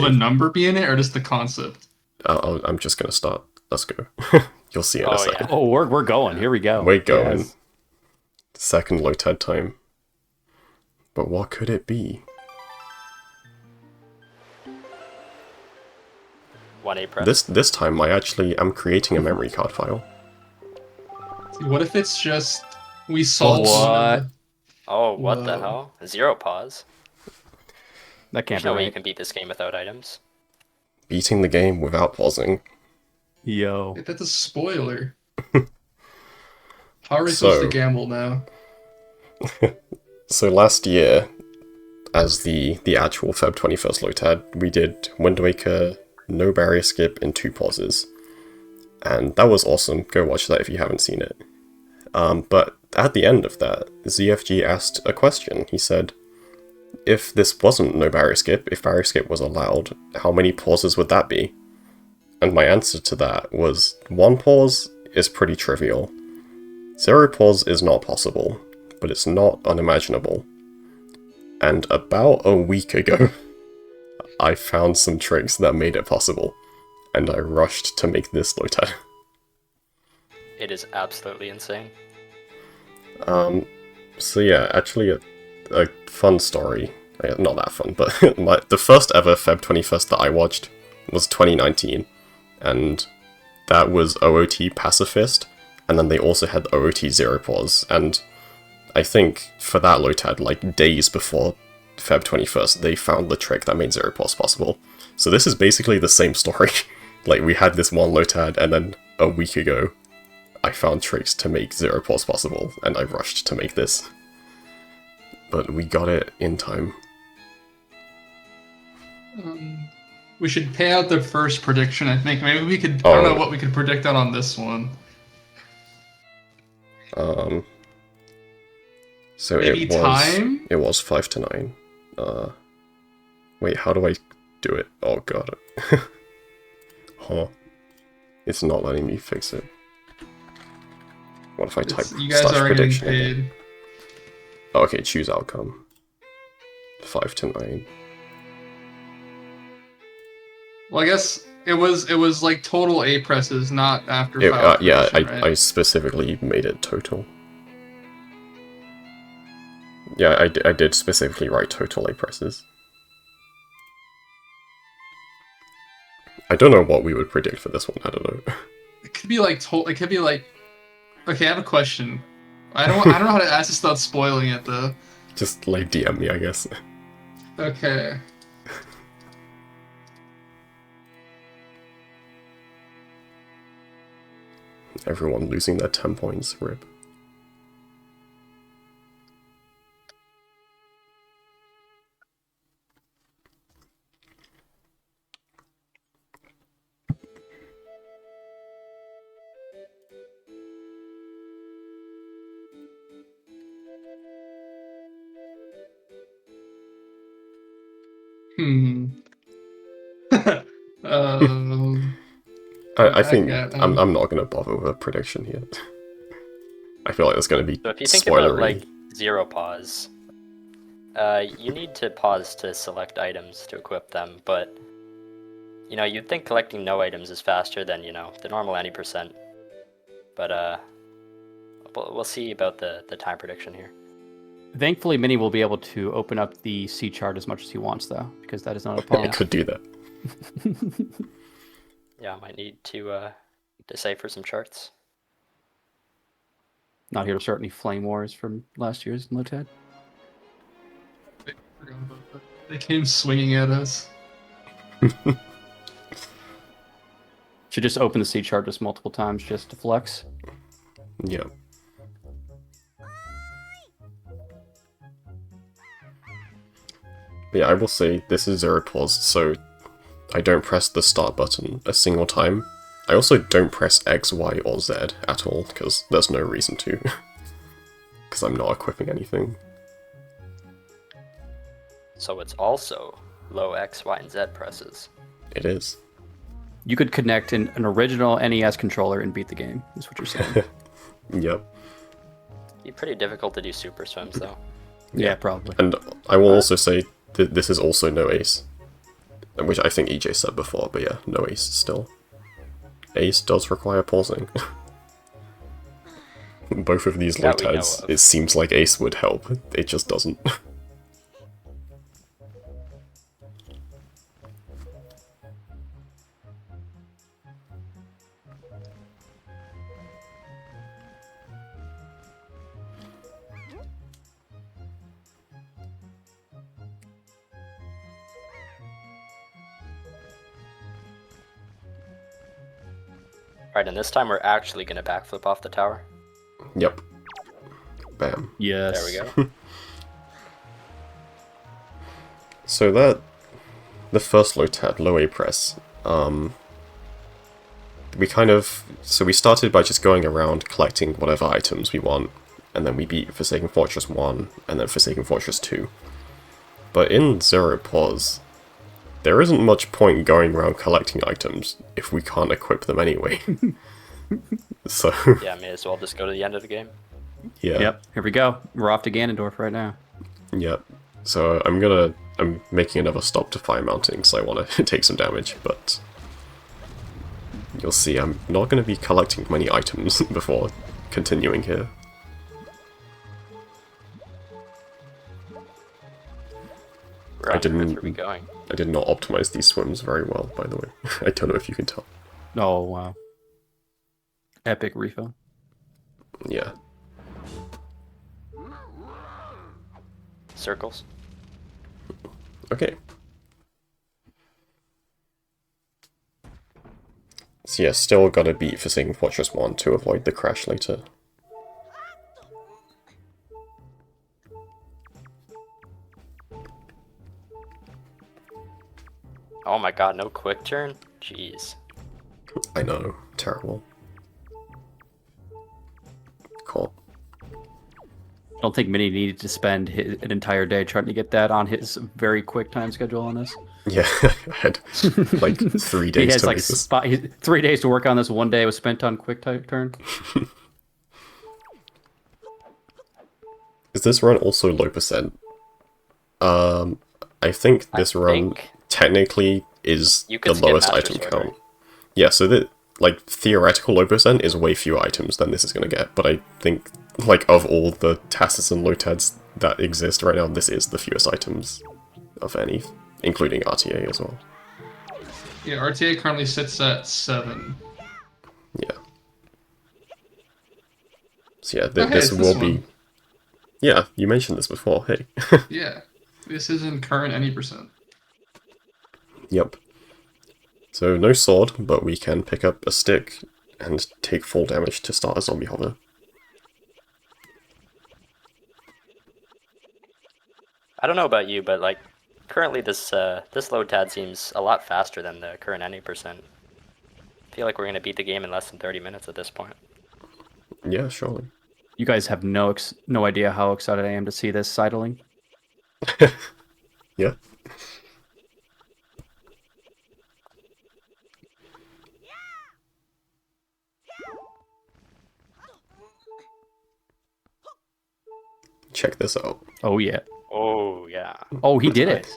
Will a number be in it, or just the concept? I'm just gonna start. Let's go. You'll see in a Oh second. yeah. Oh, we're going. Here we go. We're going. Yes. Second low TED time. But what could it be? 1A press. This time I actually am creating a memory card file. What if it's just we saw What? Oh, what the Whoa. hell? 0 pause. That can't There's be no way you right. can beat this game without items. Beating the game without pausing. Yo. That's a spoiler. How are we supposed to gamble now? So last year, as the actual Feb 21st LOTAD, we did Wind Waker, no barrier skip, in 2 pauses. And that was awesome. Go watch that if you haven't seen it. But at the end of that, ZFG asked a question. He said, if this wasn't no barrier skip, if barrier skip was allowed, how many pauses would that be? And my answer to that was 1 pause is pretty trivial. 0 pause is not possible, but it's not unimaginable. And about a week ago, I found some tricks that made it possible, and I rushed to make this LOTAD. It is absolutely insane. So yeah, actually a fun story. Not that fun, but the first ever Feb 21st that I watched was 2019, and that was OOT Pacifist, and then they also had OOT Zero Pause, and I think for that LOTAD, like days before Feb 21st, they found the trick that made Zero Pause possible. So this is basically the same story. Like, we had this one LOTAD, and then a week ago, I found tricks to make Zero Pause possible, and I rushed to make this. But we got it in time. We should pay out the first prediction, I think. Maybe we could... I don't know what we could predict on this one. So maybe time? It was 5 to 9. Wait, how do I do it? Oh god. Huh. It's not letting me fix it. What if I type You guys slash are getting prediction paid. again? Oh, okay, choose outcome. 5 to 9. Well, I guess it was like total A presses, not after file Yeah, prediction, right? I specifically made it total. Yeah, I did specifically write total A presses. I don't know what we would predict for this one, I don't know. It could be like it could be like... Okay, I have a question. I don't know how to ask this without spoiling it though. Just like DM me, I guess. Okay. Everyone losing their 10 points, rip. I think I'm not gonna bother with a prediction here. I feel like it's gonna be So if you think spoilery. about like 0 pause, you need to pause to select items to equip them, but you know, you'd think collecting no items is faster than, you know, the normal any percent. But we'll see about the time prediction here. Thankfully, Minnie will be able to open up the C chart as much as he wants, though, because that is not a pause. It could do that. Yeah, I might need to decipher some charts. Not here to start any flame wars from last year's LOTAD. They came swinging at us. Should just open the C chart just multiple times just to flex. Yeah. But yeah, I will say this is 0 pause, so I don't press the start button a single time. I also don't press X, Y, or Z at all, because there's no reason to. Because I'm not equipping anything. So it's also low X, Y, and Z presses. It is. You could connect an original NES controller and beat the game, is what you're saying. Yep. Be pretty difficult to do super swims though. Yeah, probably. And I will also say that this is also no ace. which I think EJ said before, but yeah, no Ace still. Ace does require pausing. Both of these low That we know tides, of. it seems like Ace would help, it just doesn't. Right, and this time we're actually gonna backflip off the tower. Yep. Bam. Yes. There we go. So that, the first low tad, low A press, we kind of, so we started by just going around collecting whatever items we want, and then we beat Forsaken Fortress 1, and then Forsaken Fortress 2. But in Zero Pause, there isn't much point going around collecting items if we can't equip them anyway. So, Yeah, may as well just go to the end of the game. yeah. Yep. Here we go. We're off to Ganondorf right now. Yep. So I'm making another stop to fire mounting because I want to take some damage, but you'll see I'm not going to be collecting many items before continuing here. Where on earth are we going? I did not optimize these swims very well, by the way. I don't know if you can tell. Oh, wow. Epic refill. Yeah. Circles. Okay. So yeah, still gotta beat Forsaken Fortress 1 to avoid the crash later. Oh my god, no quick turn? Jeez. I know, terrible. Cool. I don't think Minnie needed to spend an entire day trying to get that on his very quick time schedule on this. Yeah, I had like 3 He days has to like make this. 3 days to work on this. 1 day was spent on quick turn. Is this run also low percent? I think this run think technically is you the could skip lowest Master item Sword, count. right? Yeah, so that, like, theoretical low percent is way fewer items than this is gonna get, but I think, like, of all the Tassus and Lotads that exist right now, this is the fewest items of any, including RTA as well. Yeah, RTA currently sits at 7. Yeah. So yeah, Oh, hey, this it's will this be... one. Yeah, you mentioned this before, hey. Yeah, this is in current any percent. Yep. So no sword, but we can pick up a stick and take full damage to start a zombie hover. I don't know about you, but like currently this this load tad seems a lot faster than the current any percent. I feel like we're gonna beat the game in less than 30 minutes at this point. Yeah, surely. You guys have no idea how excited I am to see this sidling. Yeah. Check this out. Oh yeah. Oh yeah. Oh, he did it.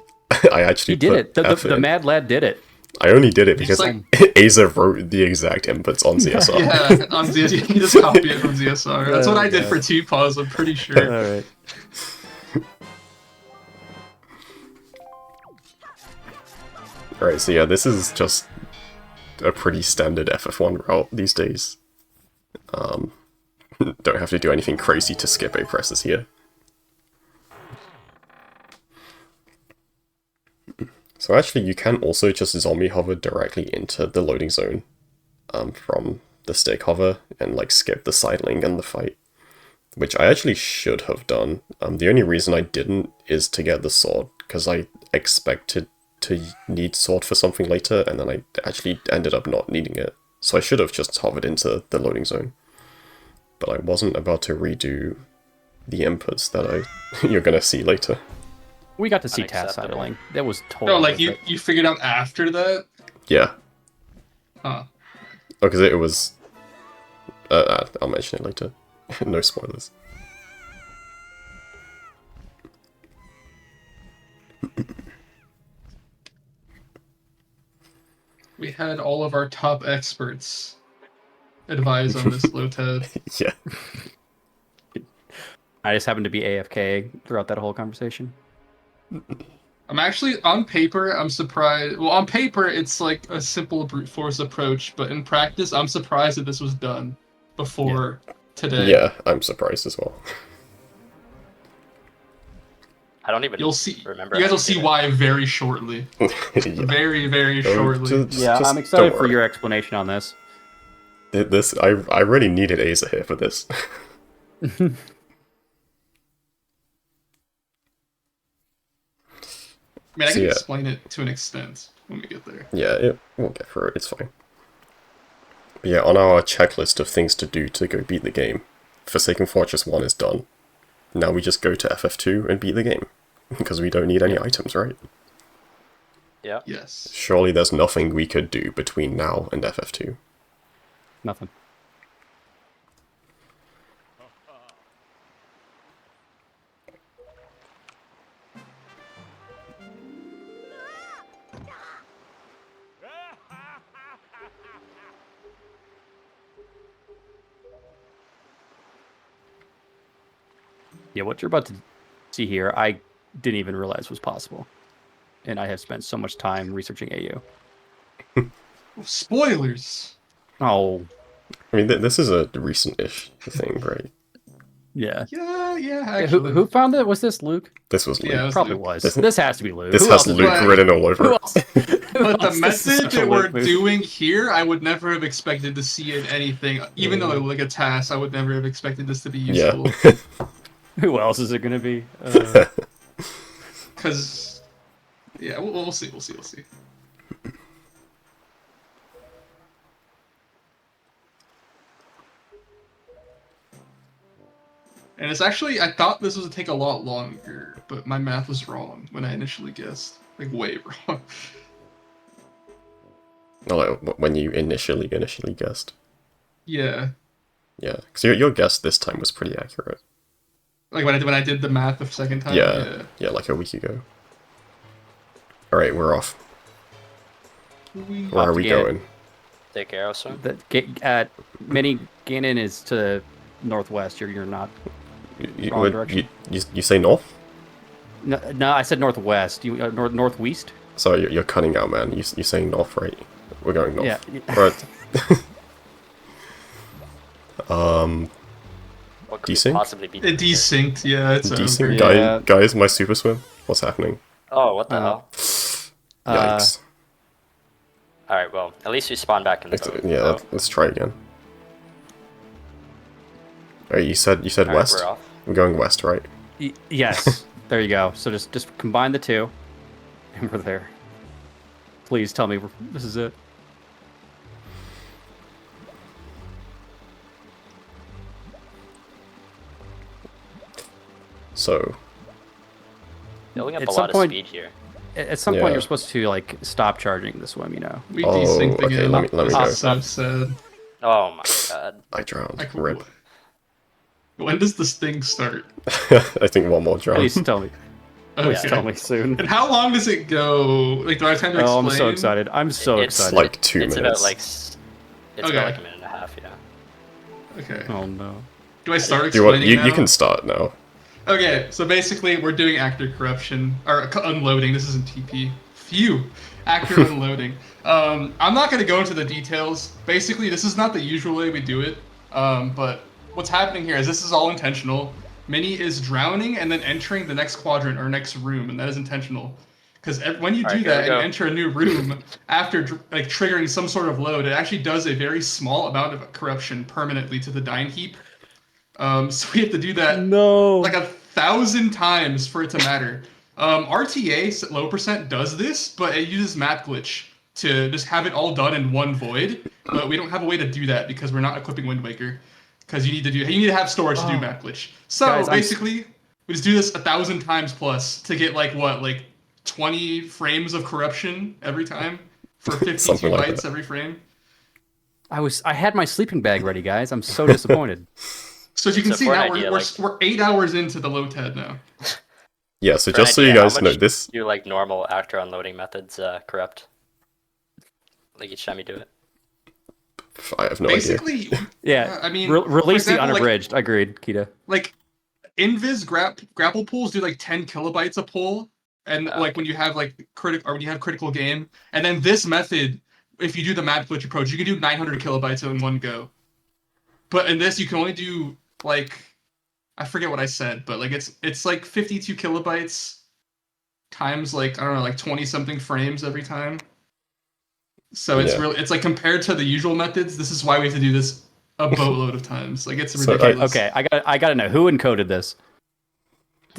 I actually He did put it. The effort in. mad lad did it. I only did it because like- Aza wrote the exact inputs on ZSR. Yeah, on ZSR, you just copy it from ZSR. That's what Oh, I did God. for T-Pause, I'm pretty sure. right. Alright, so yeah, this is just a pretty standard FF1 route these days. Don't have to do anything crazy to skip A presses here. So actually, you can also just zombie hover directly into the loading zone from the stick hover and like skip the sidling and the fight, which I actually should have done. The only reason I didn't is to get the sword, because I expected to need sword for something later, and then I actually ended up not needing it. So I should have just hovered into the loading zone. But I wasn't about to redo the inputs that you're gonna see later. We got to see Taz Unacceptable. sidling. That was totally. No, like worth it. you figured out after that? Yeah. Huh. Oh, because it was... I'll mention it later. No spoilers. We had all of our top experts advise on this Lotad. Yeah. I just happened to be AFK throughout that whole conversation. I'm actually, on paper, I'm surprised. Well, on paper, it's like a simple brute force approach, but in practice, I'm surprised that this was done before today. Yeah, I'm surprised as well. I don't even You'll see. remember. You guys how will to see do it. why very shortly. Yeah. Very, very Oh, shortly. Yeah, just I'm excited don't for worry. your explanation on this. This I really needed Aza here for this. I mean, I So, can yeah. explain it to an extent when we get there. Yeah, we'll get through it, it's fine. But yeah, on our checklist of things to do to go beat the game, Forsaken Fortress 1 is done. Now we just go to FF2 and beat the game. Because we don't need any items, right? Yeah. Yes. Surely there's nothing we could do between now and FF2. Nothing. Yeah, what you're about to see here, I didn't even realize was possible. And I have spent so much time researching AU. Spoilers. Oh, I mean, this is a recent-ish thing, right? yeah. Yeah, Yeah, actually. who found it? Was this Luke? This was Luke. Yeah, it was Probably Luke. was. This- This has to be Luke. This Who has else is Luke right? written all over Who it. else? Who But the else? This is method such a that we're Luke move. doing here, I would never have expected to see in anything. Even though like a task, I would never have expected this to be Yeah. useful. Who else is it going to be? Because, yeah, we'll see. We'll see. And it's actually, I thought this was to take a lot longer, but my math was wrong when I initially guessed. Like, way wrong. No, like, when you initially guessed. Yeah. Yeah, because your guess this time was pretty accurate. Like when I did the math the second time. Yeah, like a week ago. Alright, we're off. We- Where are Off we to going? Take arrow swim. Mini Ganon is to the northwest. You're not. You, Wrong direction. you say north? No, I said northwest. You northwest? Sorry, you're cutting out, man. You're saying north, right? We're going north. Yeah. Right. What could Desync? possibly be? It desynced, yeah, it's Decent. over. Yeah. Guys, my super swim. What's happening? Oh, what the hell? Yikes. All right, well, at least we spawn back in the boat. Yeah, so- let's try again. Alright, you said All right, west? we're off. We're going west, right? Yes. There you go. So just combine the two, and we're there. Please tell me this is it. So, Building up At a some lot point- of speed here. At some Yeah. point, you're supposed to like stop charging the swim. You know. We Oh, desynced okay, again. let me This go. is so sad. Oh my god. I drowned. I can- Rip. When does this thing start? I think one more drown. Please tell me. Please Okay. tell me soon. And how long does it go? Like, do I have time to Oh, explain? I'm so excited. I'm so It's excited. Like 2 It's minutes. about like it's Okay. about like a minute and a half, yeah. Okay. Oh no. Do I start Do you want? explaining You now? can start now. Okay, so basically we're doing actor corruption or unloading. This isn't TP. Phew, actor unloading. I'm not gonna go into the details. Basically, this is not the usual way we do it. But what's happening here is this is all intentional. Minnie is drowning and then entering the next quadrant or next room, and that is intentional. Because when you All do right, here that we and go. enter a new room after like triggering some sort of load, it actually does a very small amount of corruption permanently to the dying heap. So we have to do that No. like 1,000 times for it to matter. RTA low percent does this, but it uses map glitch to just have it all done in one void. But we don't have a way to do that because we're not equipping Wind Waker. Because you need to have storage to do map glitch. So Guys, I'm- basically, we just do this 1,000 times plus to get like 20 frames of corruption every time for 52 Something like bytes that. every frame. I had my sleeping bag ready, guys. I'm so disappointed. So as you can So see for an now, idea, we're 8 hours into the low TED now. Yeah. So For an just so you idea, how guys know, much this do like normal actor unloading methods corrupt? Like each time you do it. I have no idea. Basically, Yeah, I mean, release for example, the unabridged. Agreed, Kita. Like Invis grapple pools do like 10 kilobytes a pull, and like when you have like critical game, and then this method, if you do the map glitch approach, you can do 900 kilobytes in one go. But in this, you can only do like, I forget what I said, but like it's like 52 kilobytes times like, I don't know, like 20 something frames every time. So it's really, it's like compared to the usual methods, this is why we have to do this a boatload of times. Like it's ridiculous. Okay, I gotta know who encoded this.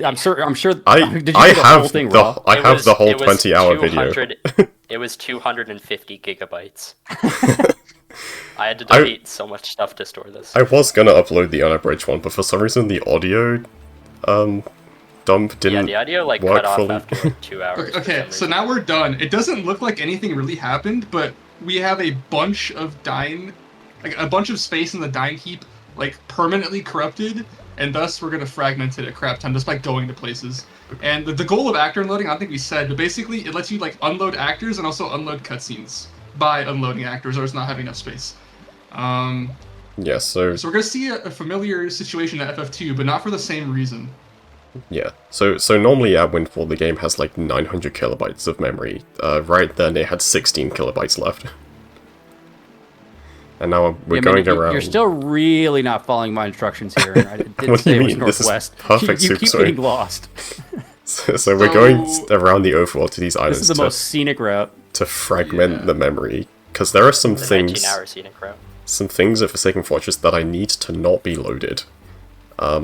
I'm sure. Did you I do the have whole thing raw? I have the whole 20-hour video. It was 250 gigabytes. I had to delete so much stuff to store this. I was gonna upload the unabridged one, but for some reason the audio dump didn't. The audio like work cut off fully. after like 2 hours. Okay, so now we're done. It doesn't look like anything really happened, but we have a bunch of space in the dyne heap, like permanently corrupted, and thus we're gonna fragment it a crap ton just by going to places. And the goal of actor unloading, I don't think we said, but basically it lets you like unload actors and also unload cutscenes by unloading actors, or it's not having enough space. Yeah, so we're gonna see a familiar situation at FF2, but not for the same reason. yeah, so normally at Windfall the game has like 900 kilobytes of memory. Right then it had 16 kilobytes left. And now we're going around. You're still really not following my instructions here. I didn't What do say you it was mean? This is northwest. perfect you soup keep zone. getting lost. So we're going around the overworld to these islands This is the most scenic route. to fragment the memory, because there are some things. 19-hour scenic route. Some things of Forsaken Fortress that I need to not be loaded.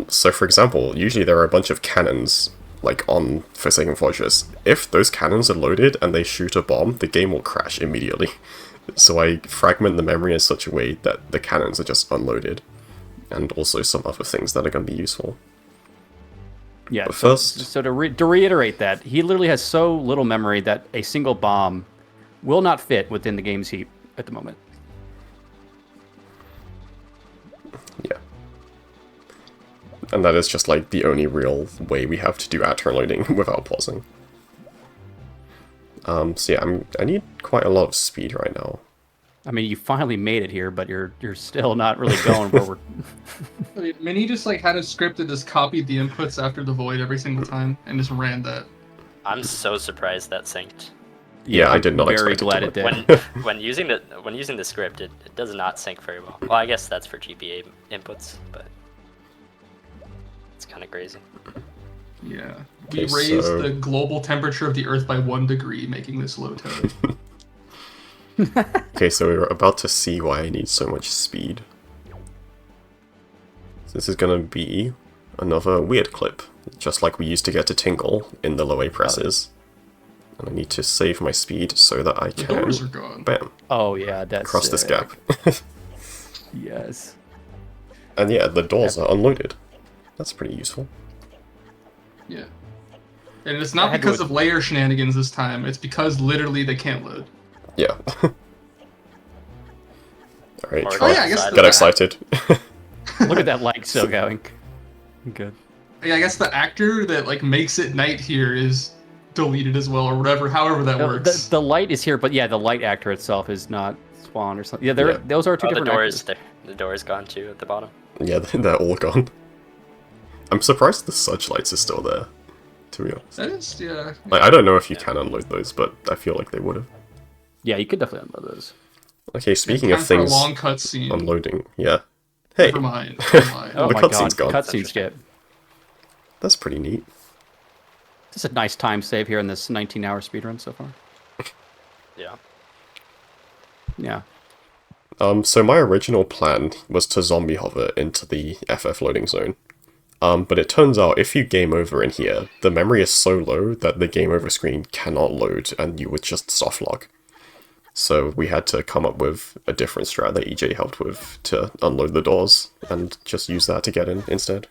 So for example, usually there are a bunch of cannons, like, on Forsaken Fortress. If those cannons are loaded and they shoot a bomb, the game will crash immediately. So I fragment the memory in such a way that the cannons are just unloaded. And also some other things that are going to be useful. Yeah, But first... So to reiterate that, he literally has so little memory that a single bomb will not fit within the game's heap at the moment. Yeah. And that is just like the only real way we have to do actor unloading without pausing. So yeah, I need quite a lot of speed right now. I mean, you finally made it here, but you're still not really going where we're... Mini just like had a script that just copied the inputs after the void every single time and just ran that. I'm so surprised that synced. Yeah, I did not very expect glad it it to. did. When using the script, it does not sync very well. Well, I guess that's for GPA inputs, but it's kind of crazy. Yeah. Okay, We raised so- the global temperature of the Earth by 1 degree, making this low tide. Okay, so we're about to see why I need so much speed. So this is gonna be another weird clip, just like we used to get to Tingle in the low A presses. And I need to save my speed so that I The can, doors are gone. bam, Oh, yeah, that's... cross this gap. Yes. And yeah, the doors are unloaded. That's pretty useful. Yeah. And it's I not had to because of layer shenanigans this time, it's because literally they can't load. Yeah. Alright, Or try. Oh, yeah, I guess Get excited. Look at that light still going. Good. Yeah, I guess the actor that like makes it night here is deleted as well, or whatever, however that works. The light is here, but yeah, the light actor itself is not Spawn or something. Yeah, those are two The different doors, actors. the door's gone too at the bottom. Yeah, they're all gone. I'm surprised the searchlights are still there, to be honest. That is, yeah. Like, I don't know if you can unload those, but I feel like they would have. Yeah, you could definitely unload those. Okay, speaking Time of for a things long cutscene. unloading, yeah. Hey, Never mind. Never mind. Oh The my cutscene's god, gone. cutscene skip. that's pretty neat. This is a nice time save here in this 19-hour speedrun so far. Yeah. Yeah. So my original plan was to zombie hover into the FF loading zone. But it turns out if you game over in here, the memory is so low that the game over screen cannot load and you would just softlock. So we had to come up with a different strat that EJ helped with to unload the doors and just use that to get in instead.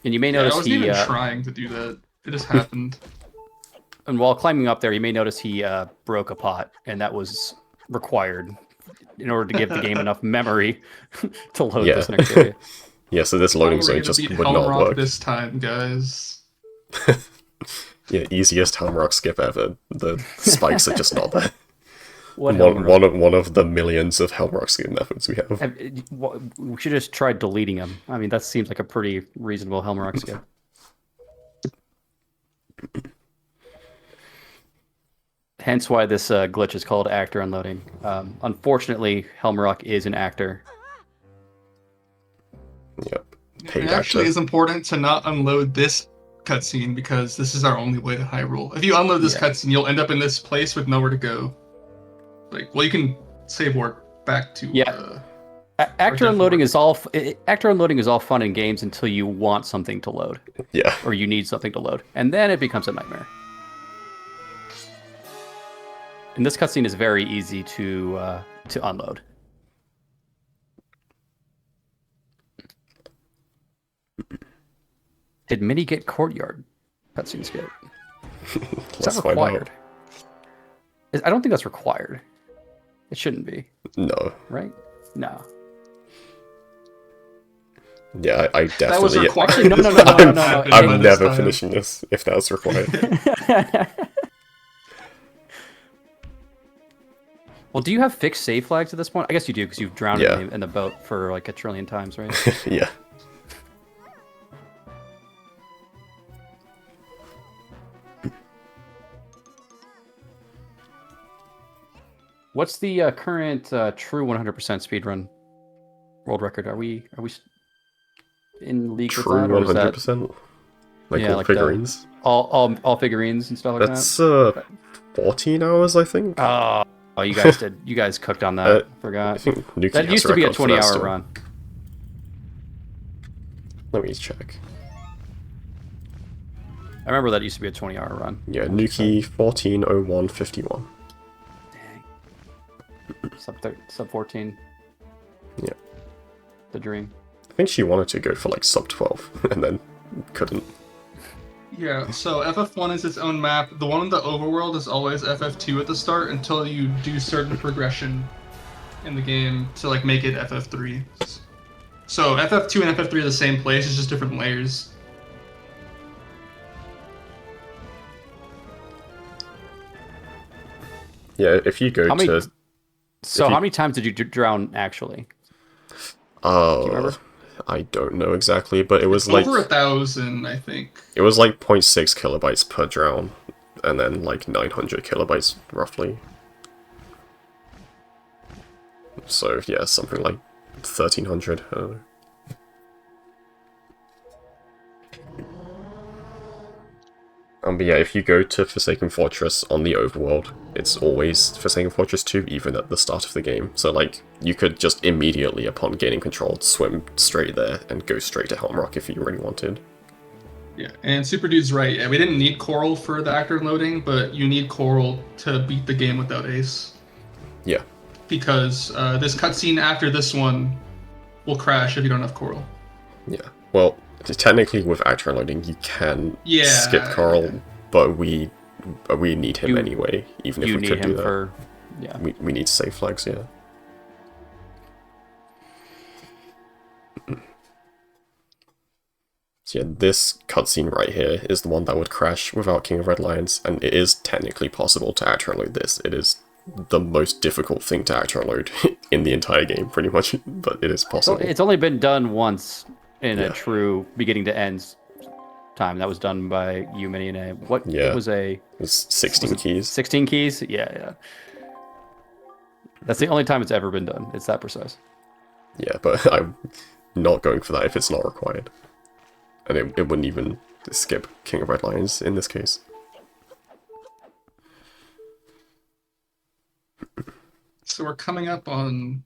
And you may Yeah, I notice wasn't he, even trying to do that. It just happened. and while climbing up there, you may notice he broke a pot, and that was required in order to give the game enough memory to load Yeah. this next area. Yeah, so this loading We're zone gonna just beat would not Helm Rock work. this time, guys. Yeah, easiest Helm Rock skip ever. The spikes are just not there. What one of the millions of Hellrock skip methods we have. We should just try deleting them. I mean, that seems like a pretty reasonable Helmrock skip. Hence why this glitch is called actor unloading. Unfortunately, Helmrock is an actor. Yep. It actually is important to not unload this cutscene because this is our only way to Hyrule. If you unload this cutscene, you'll end up in this place with nowhere to go. Like, well, you can save work back to. Actor unloading is all fun in games until you want something to load. Yeah. Or you need something to load, and then it becomes a nightmare. And this cutscene is very easy to unload. Did Minnie get courtyard cutscene skip? Is that required? I don't think that's required. It shouldn't be. No. Right? No. Yeah, I definitely. That was required. Actually, no. I'm never finishing this if that's required. Well, do you have fixed save flags at this point? I guess you do because you've drowned in the boat for like 1 trillion times, right? Yeah. What's the current true 100% speedrun world record? Are we in league true with that? 100%? Like all figurines? All figurines and stuff like That's, that? That's 14 hours, I think. Oh, you guys did. You guys cooked on that. Forgot. I think Nuki that used to be a 20-hour run. Let me check. I remember that used to be a 20-hour run. Yeah, Nuki 14:01:51. Dang. Sub 14. Yeah. The dream. I think she wanted to go for like sub 12 and then couldn't. Yeah, so FF1 is its own map. The one in the overworld is always FF2 at the start until you do certain progression in the game to like make it FF3. So FF2 and FF3 are the same place, it's just different layers. Yeah, if you go to... So how many times did you drown actually? Oh, I don't know exactly, but it was like... Over 1,000, I think. It was like 0.6 kilobytes per drown, and then like 900 kilobytes, roughly. So, yeah, something like 1,300, I don't know. But yeah, if you go to Forsaken Fortress on the overworld, it's always Forsaken Fortress 2, even at the start of the game. So, like, you could just immediately, upon gaining control, swim straight there and go straight to Helmrock if you really wanted. Yeah, and Super Dude's right. Yeah, we didn't need Coral for the actor loading, but you need Coral to beat the game without Ace. Yeah. Because this cutscene after this one will crash if you don't have Coral. Yeah. Well, technically with actor loading, you can skip Coral, but we need him anyway, even if we could do that. We need save flags, yeah. So yeah, this cutscene right here is the one that would crash without King of Red Lions, and it is technically possible to actor unload this. It is the most difficult thing to actor unload in the entire game, pretty much, but it is possible. It's only been done once in a true beginning to end time. That was done by you, Minnie, and it was It was 16 keys. 16 keys? Yeah. That's the only time it's ever been done. It's that precise. Yeah, but I'm not going for that if it's not required. And it wouldn't even skip King of Red Lions in this case. So we're coming up on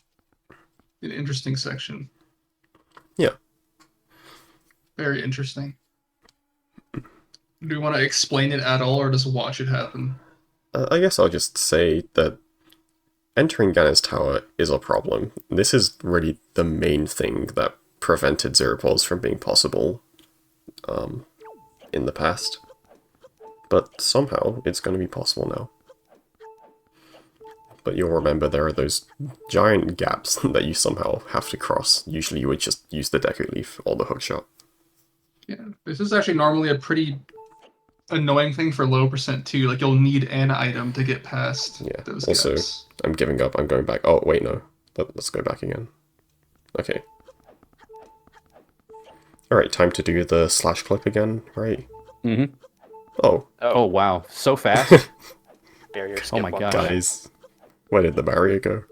an interesting section. Yeah. Very interesting. Do we want to explain it at all, or just watch it happen? I guess I'll just say that entering Ganon's Tower is a problem. This is really the main thing that prevented Zero Pause from being possible in the past. But somehow it's going to be possible now. But you'll remember there are those giant gaps that you somehow have to cross. Usually you would just use the Deku Leaf or the hookshot. Yeah, this is actually normally a pretty annoying thing for low percent too. Like you'll need an item to get past Yeah. those Also, gaps. I'm giving up. I'm going back. Oh, wait, no. Let's go back again. Okay. Alright, time to do the slash clip again, right? Mm-hmm. Oh, Oh, wow. So fast. Barrier skip Oh my one God. more. guys. Where did the barrier go?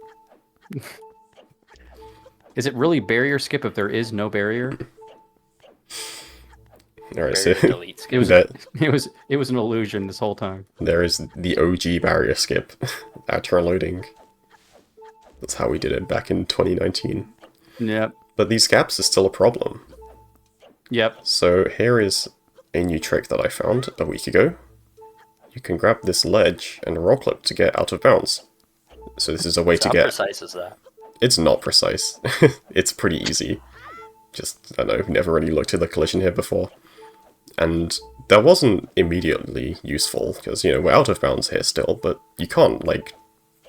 Is it really barrier skip if there is no barrier? Alright, so Barrier delete skip. It was that, it was an illusion this whole time. there is the OG barrier skip. After unloading. That's how we did it back in 2019. Yep. But these gaps are still a problem. Yep. So here is a new trick that I found a week ago. You can grab this ledge and roll clip to get out of bounds. So this is a way to How get... precise is that? It's not precise. It's pretty easy. Just, I don't know, I've never really looked at the collision here before. And that wasn't immediately useful, because, you know, we're out of bounds here still, but you can't, like...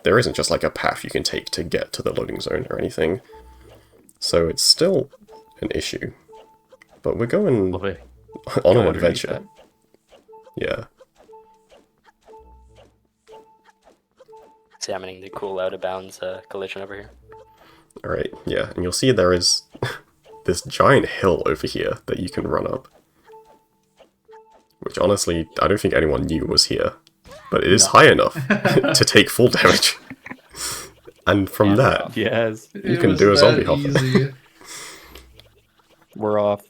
There isn't just, like, a path you can take to get to the loading zone or anything. So it's still an issue. But we're going Lovely. on Go an underneath adventure. Yeah. Examining the cool out of bounds collision over here. Alright, yeah, and you'll see there is this giant hill over here that you can run up. Which honestly, I don't think anyone knew was here. But it is high enough to take full damage. And from Yeah, that, Yes. you can do a zombie hopper. easy. We're off.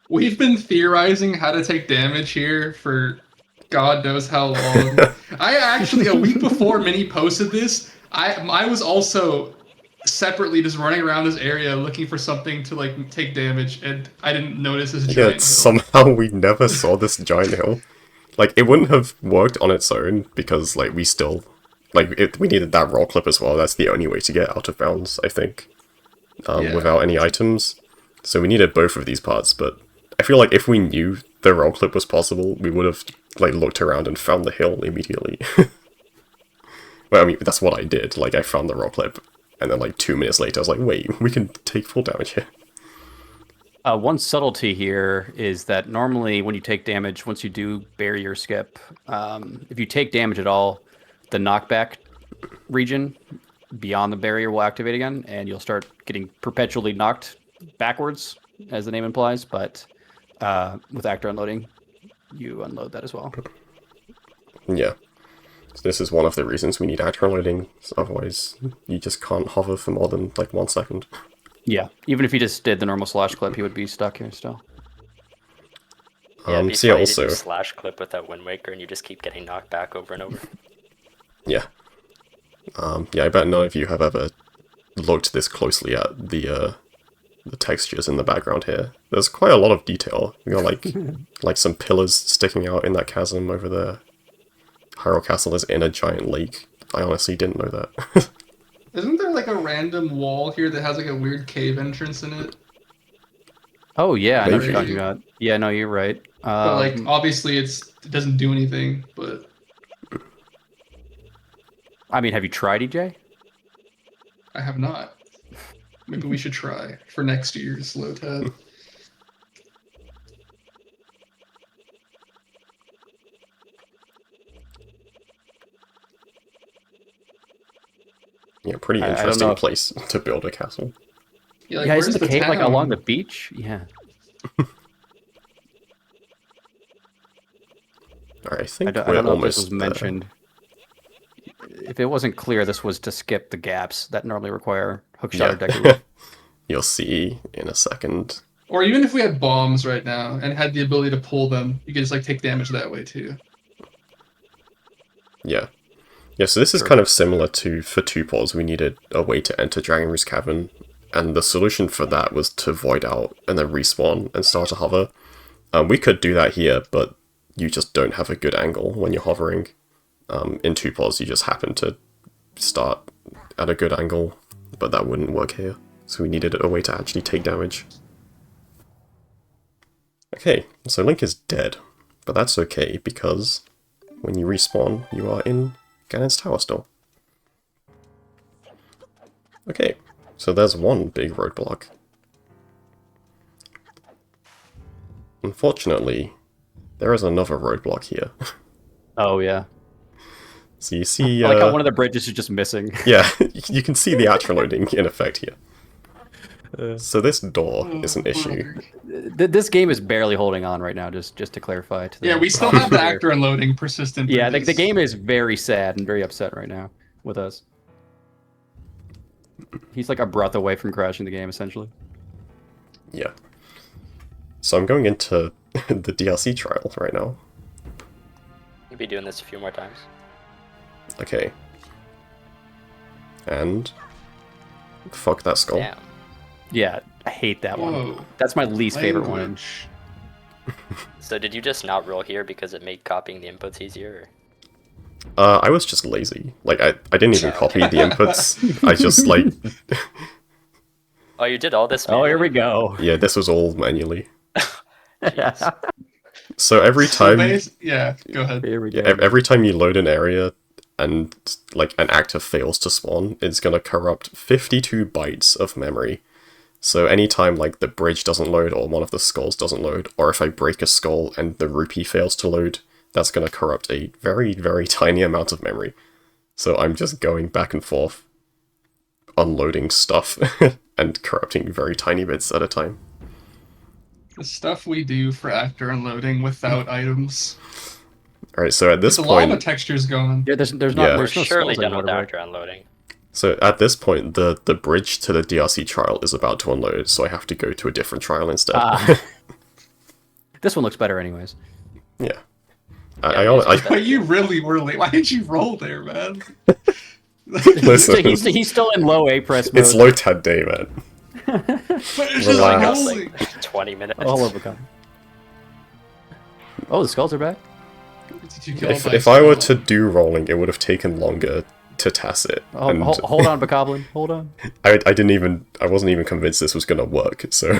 We've been theorizing how to take damage here for God knows how long. I actually, a week before Minnie posted this, I was also separately just running around this area looking for something to like take damage, and I didn't notice this giant hill. Somehow we never saw this giant hill. Like, it wouldn't have worked on its own, because, like, we still... Like, we needed that roll clip as well. That's the only way to get out of bounds, I think. Yeah. Without any items. So we needed both of these parts, but I feel like if we knew the roll clip was possible, we would have, like, looked around and found the hill immediately. Well, I mean, that's what I did. Like, I found the roll clip, and then, like, 2 minutes later, I was like, wait, we can take full damage here. One subtlety here is that normally when you take damage, once you do barrier skip, if you take damage at all, the knockback region beyond the barrier will activate again, and you'll start getting perpetually knocked backwards, as the name implies. But with actor unloading, you unload that as well. Yeah. So this is one of the reasons we need actor unloading, otherwise you just can't hover for more than, like, 1 second. Yeah, even if you just did the normal slash clip, you would be stuck here still. Yeah, it'd be So yeah, funny to do also... slash clip with that Wind Waker and you just keep getting knocked back over and over. Yeah. Yeah, I bet none of you have ever looked this closely at the textures in the background here. There's quite a lot of detail. We got like some pillars sticking out in that chasm over there. Hyrule Castle is in a giant lake. I honestly didn't know that. Isn't there like a random wall here that has like a weird cave entrance in it? Oh yeah, I know what Maybe. you're talking about. Yeah, no, you're right. But like obviously it doesn't do anything. But I mean, have you tried EJ? I have not. Maybe we should try for next year's low tab. Yeah, pretty I don't interesting know if- place to build a castle. Yeah, like, Yeah, where's isn't the cave like town? along the beach? Yeah. Alright, I think I we're don't know if almost this was there. mentioned. If it wasn't clear, this was to skip the gaps that normally require hookshot or deck move. You'll see in a second. Or even if we had bombs right now and had the ability to pull them, you could just like take damage that way too. Yeah. Yeah, so this is kind of similar to, for 2 paws, we needed a way to enter Dragon Roost Cavern, and the solution for that was to void out and then respawn and start a hover. We could do that here, but you just don't have a good angle when you're hovering. In 2 paws, you just happen to start at a good angle, but that wouldn't work here. So we needed a way to actually take damage. Okay, so Link is dead, but that's okay, because when you respawn, you are in Ganon's Tower still. Okay, so there's one big roadblock. Unfortunately, there is another roadblock here. Oh yeah. So you see, I like how one of the bridges is just missing. yeah, you can see the actual loading in effect here. So this door is an issue. This game is barely holding on right now. Just to clarify. To the Yeah, we still have the actor unloading persistent. Yeah, the bridges. game is very sad and very upset right now with us. He's like a breath away from crashing the game, essentially. Yeah. So I'm going into the DLC trial right now. You'll be doing this a few more times. Okay. And... fuck that skull. Damn. Yeah, I hate that one. Whoa. That's my least favorite one. Language. So did you just not roll here because it made copying the inputs easier? I was just lazy. Like, I didn't even copy the inputs. I just, like... Oh, you did all this? Oh, here we manually? go. yeah, this was all manually. Jeez. So every time... Yeah, go ahead. Here we go. Yeah, every time you load an area and, like, an actor fails to spawn, it's gonna corrupt 52 bytes of memory. So anytime, like, the bridge doesn't load or one of the skulls doesn't load, or if I break a skull and the rupee fails to load, that's gonna corrupt a very, very tiny amount of memory. So I'm just going back and forth, unloading stuff, and corrupting very tiny bits at a time. The stuff we do for actor unloading without items. Alright, so at this There's a lot of point... textures going. Yeah, there's not. Yeah. We're There's no surely skulls done with anymore, actor unloading. So at this point, the bridge to the DLC trial is about to unload, so I have to go to a different trial instead. This one looks better, anyways. Yeah. But you really were late. Why did you roll there, man? Listen, He's still in low A press mode. it's low-tad day, man. But it's just Relax. like, It's like 20 minutes. all over come. Oh, the skulls are back. did you kill If I were to do rolling, it would have taken longer to tacit. Oh, and hold on, Bokoblin. Hold on. I wasn't even convinced this was gonna work, so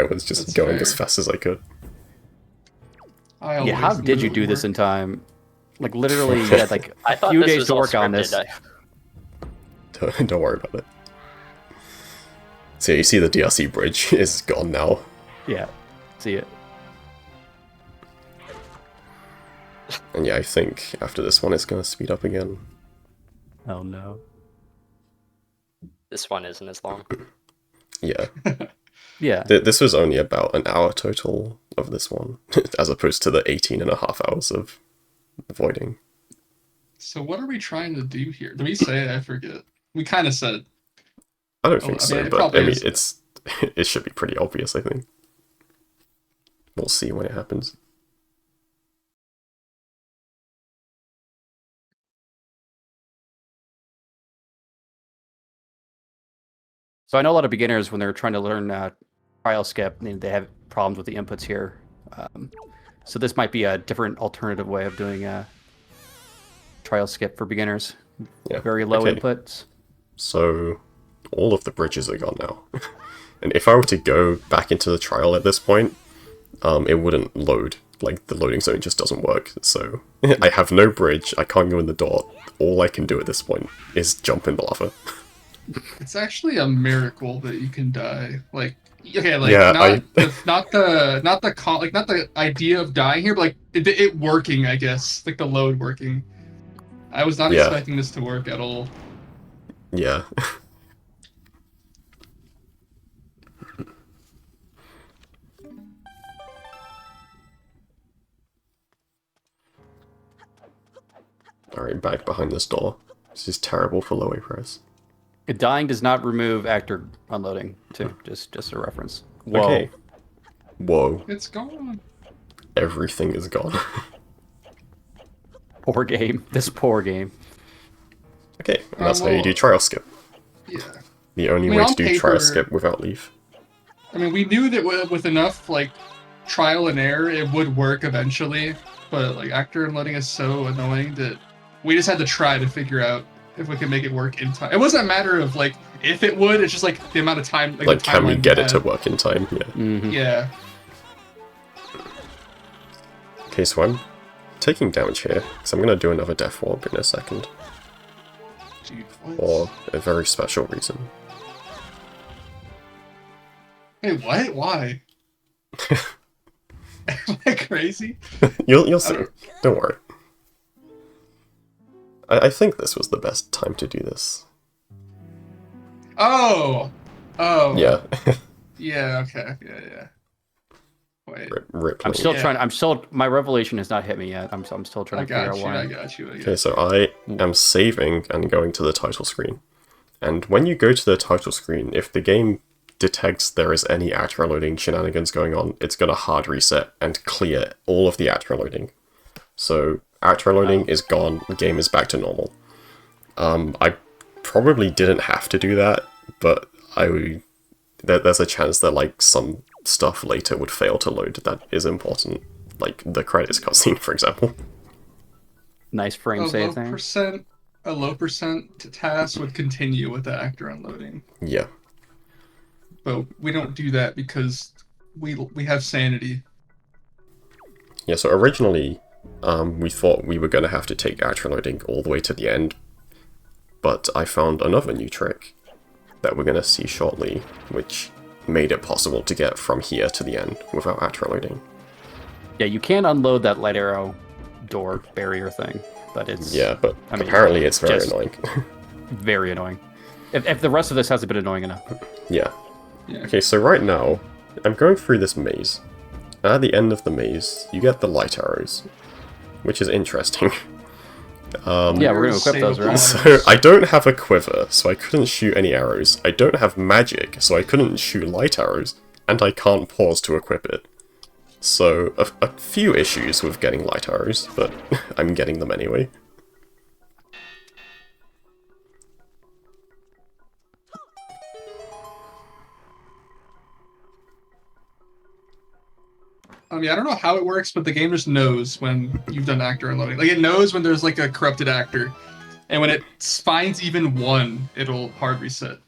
I was just That's going fair. as fast as I could. Yeah, how did you do this in time? Like literally, you had like I a thought few this days was to all work on this. scripted. Don't worry about it. So you see the DLC bridge is gone now. Yeah, see it. And yeah, I think after this one it's gonna speed up again. Oh no. This one isn't as long. Yeah. Yeah. This was only about an hour total of this one, as opposed to the 18 and a half hours of voiding. So what are we trying to do here? Did we say it? I forget. We kind of said. I don't Oh, think I so, mean, it but probably I mean, is. it should be pretty obvious, I think. We'll see when it happens. So I know a lot of beginners when they're trying to learn trial skip, they have problems with the inputs here. So this might be a different alternative way of doing trial skip for beginners. Yeah. Very low okay. inputs. So all of the bridges are gone now. And if I were to go back into the trial at this point, it wouldn't load. Like, the loading zone just doesn't work. So I have no bridge, I can't go in the door. All I can do at this point is jump in the lava. It's actually a miracle that you can die. Like, okay, like Yeah, not the idea of dying here, but like it working. I guess like the load working. I was not Yeah. expecting this to work at all. Yeah. Alright, back behind this door. This is terrible for low A press. Dying does not remove actor unloading, too. Just a reference. Whoa. Okay. Whoa. It's gone. Everything is gone. Poor game. This poor game. Okay, and that's how you do trial skip. Yeah. The only I mean, way on to do paper- trial skip without leave. I mean, we knew that with enough like trial and error, it would work eventually. But like actor unloading is so annoying that we just had to try to figure out if we could make it work in time. It wasn't a matter of like if it would. It's just like the amount of time. Like, the can we timeline get it to had. work in time? Yeah. Mm-hmm. Yeah. Okay, so I'm taking damage here, because I'm going to do another death warp in a second. Dude, For a very special reason. Hey, what? Why? Am I crazy? You'll I see. don't- Don't worry. I think this was the best time to do this. Oh! Oh. Yeah. Yeah, okay. Yeah. Wait. Rip I'm lane. still Yeah. trying. I'm still. My revelation has not hit me yet. I'm still trying I to figure got out you, why. I got you. Okay, so I am saving and going to the title screen. And when you go to the title screen, if the game detects there is any actor loading shenanigans going on, it's going to hard reset and clear all of the actor loading. So actor loading is gone, the game is back to normal. I probably didn't have to do that, but there's a chance that like some stuff later would fail to load that is important, like the credits cutscene, for example. Nice frame A save low there. percent, a low percent task would continue with the actor unloading, Yeah. but we don't do that because we have sanity. Yeah, so originally, we thought we were going to have to take actor loading all the way to the end, but I found another new trick that we're going to see shortly, which made it possible to get from here to the end without actor loading. Yeah, you can unload that light arrow door barrier thing, but it's Yeah, but I mean, apparently it's very just- annoying. very annoying. If the rest of this hasn't been annoying enough. Yeah. Yeah. Okay, so right now, I'm going through this maze. And at the end of the maze, you get the light arrows, which is interesting. Yeah, we're gonna equip those, right? So I don't have a quiver, so I couldn't shoot any arrows. I don't have magic, so I couldn't shoot light arrows, and I can't pause to equip it. So a few issues with getting light arrows, but I'm getting them anyway. I mean, I don't know how it works, but the game just knows when you've done actor unloading. Like, it knows when there's like a corrupted actor, and when it finds even one, it'll hard reset.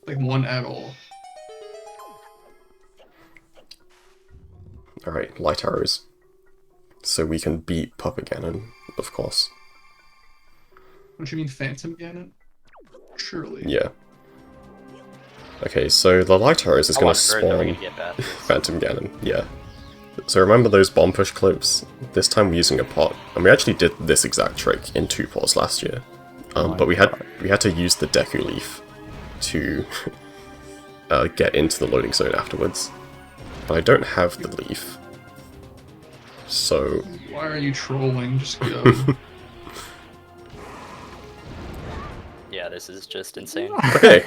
Like one at all. Alright, light arrows. So we can beat Puppet Ganon, of course. Don't you mean Phantom Ganon? Surely. Yeah. Okay, so the light arrows is How going on to earth are we spawn gonna get past this? Phantom Ganon, yeah. So remember those bomb push clips? This time we're using a pot, and we actually did this exact trick in 2 pots last year. But we had to use the Deku Leaf to get into the loading zone afterwards. But I don't have the leaf. So Why are you trolling? Just go. Yeah, this is just insane. okay.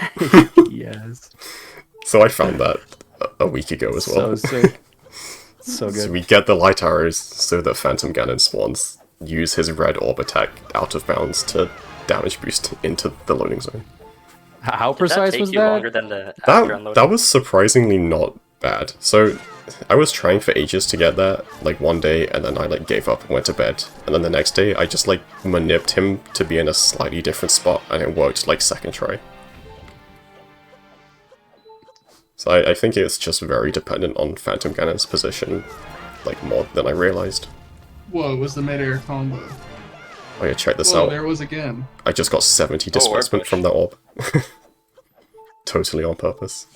Yes. So I found that a week ago as So well. sick. So good. So we get the light arrows so that Phantom Ganon spawns. Use his red orb attack out of bounds to damage boost into the loading zone. How Did that precise take was you that? longer than the actor unloading? That was surprisingly not bad. So I was trying for ages to get that, like one day, and then I like gave up and went to bed. And then the next day I just like manipped him to be in a slightly different spot, and it worked like second try. So I think it's just very dependent on Phantom Ganon's position, like more than I realized. Whoa, it was the mid-air combo. Oh yeah, check this Whoa, out. there it was again. I just got 70 displacement push. from the orb. Totally on purpose.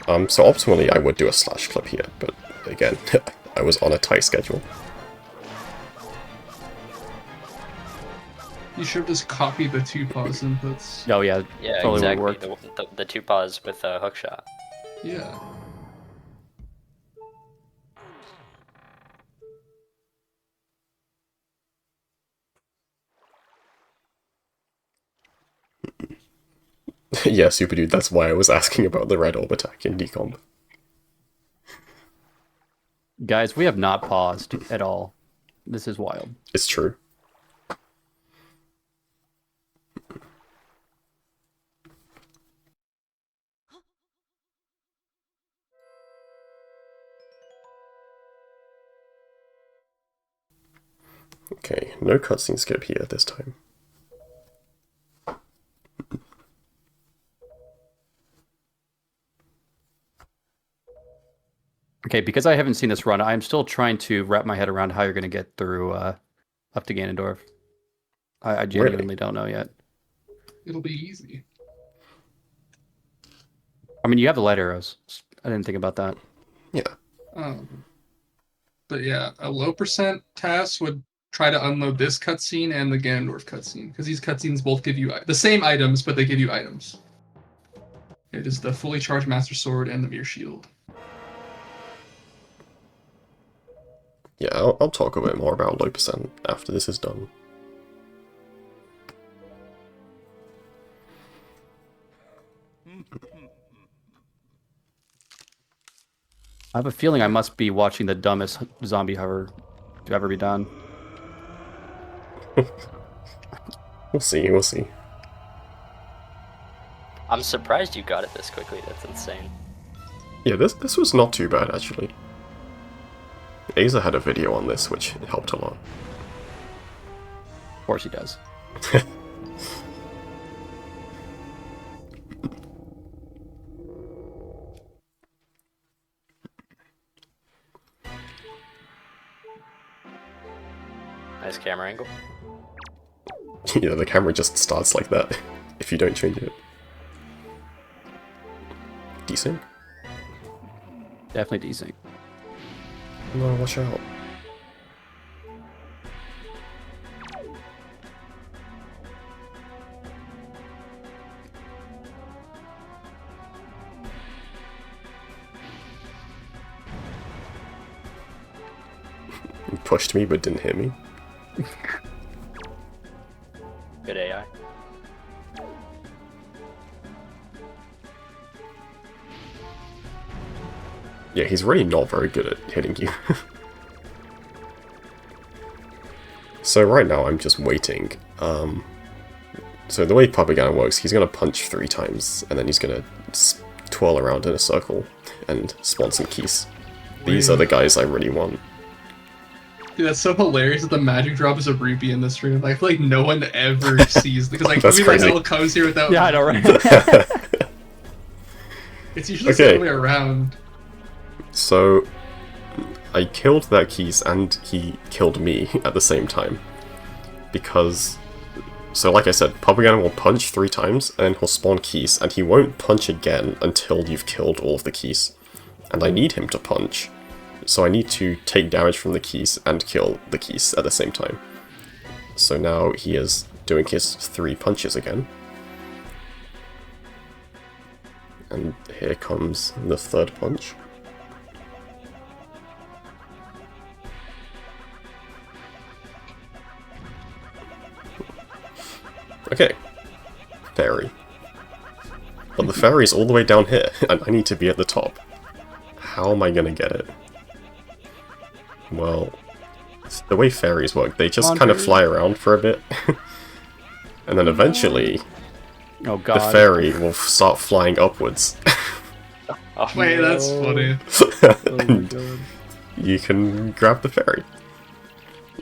So optimally I would do a slash clip here, but again, I was on a tight schedule. You should have just copied the 2 pause inputs. Oh yeah. Yeah, totally exactly. worked. The 2 paws with a hook shot. Yeah. Yeah, Super Dude, that's why I was asking about the red orb attack in decomp. Guys, we have not paused at all. This is wild. It's true. Okay, no cutscene skip here this time. Okay, because I haven't seen this run, I'm still trying to wrap my head around how you're going to get through up to Ganondorf. I genuinely don't know yet. It'll be easy. I mean, you have the light arrows. I didn't think about that. Yeah. But yeah, a low percent task would try to unload this cutscene and the Ganondorf cutscene, because these cutscenes both give you the same items, but they give you items. It is the fully charged Master Sword and the Mirror Shield. Yeah, I'll talk a bit more about low percent after this is done. I have a feeling I must be watching the dumbest zombie hover to ever be done. We'll see, we'll see. I'm surprised you got it this quickly. That's insane. Yeah, this was not too bad, actually. Aza had a video on this, which helped a lot. Of course he does. Nice camera angle. Yeah, the camera just starts like that, if you don't change it. Desync? Definitely desync. No, watch out. You pushed me but didn't hit me. Good AI. Yeah, he's really not very good at hitting you. So right now I'm just waiting. So the way Papagana works, he's gonna punch 3 times, and then he's gonna twirl around in a circle and spawn some keys. These are the guys I really want. Dude, that's so hilarious that the magic drop is a rupee in this room. I feel like no one ever sees, because like That's who the crazy. hell comes here without? Yeah, I know, right? It's usually Okay. the other way around. So I killed that keys and he killed me at the same time. Because, so like I said, Papagana will punch 3 times and he'll spawn keys, and he won't punch again until you've killed all of the keys. And I need him to punch. So I need to take damage from the keys and kill the keys at the same time. So now he is doing his 3 punches again. And here comes the 3rd punch. Okay. Fairy. But the fairy's all the way down here, and I need to be at the top. How am I gonna get it? Well, the way fairies work, they just kind of fly around for a bit. And then eventually, Oh the god. fairy will start flying upwards. Oh, Wait, that's funny. Oh my And god. you can grab the fairy.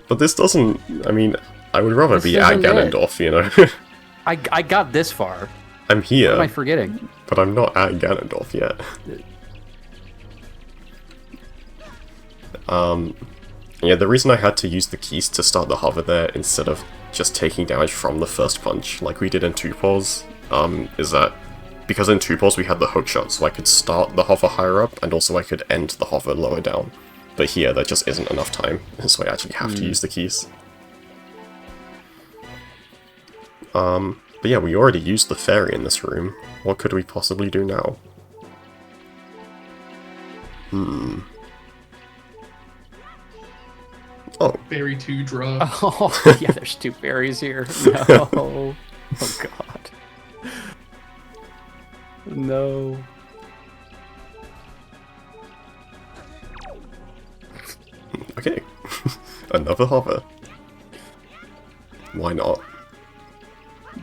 But this doesn't... I mean, I would rather This be at isn't it. Ganondorf, you know? I got this far. I'm What am I here, forgetting? but I'm not at Ganondorf yet. Yeah, the reason I had to use the keys to start the hover there instead of just taking damage from the first punch, like we did in 2 pause, is that because in 2 pause we had the hook shot, so I could start the hover higher up, and also I could end the hover lower down. But here, there just isn't enough time, so I actually have to use the keys. But yeah, we already used the fairy in this room. What could we possibly do now? Oh, Fairy 2 draw. Oh, yeah, there's 2 fairies here. No. Oh god. No. okay. Another hover. Why not?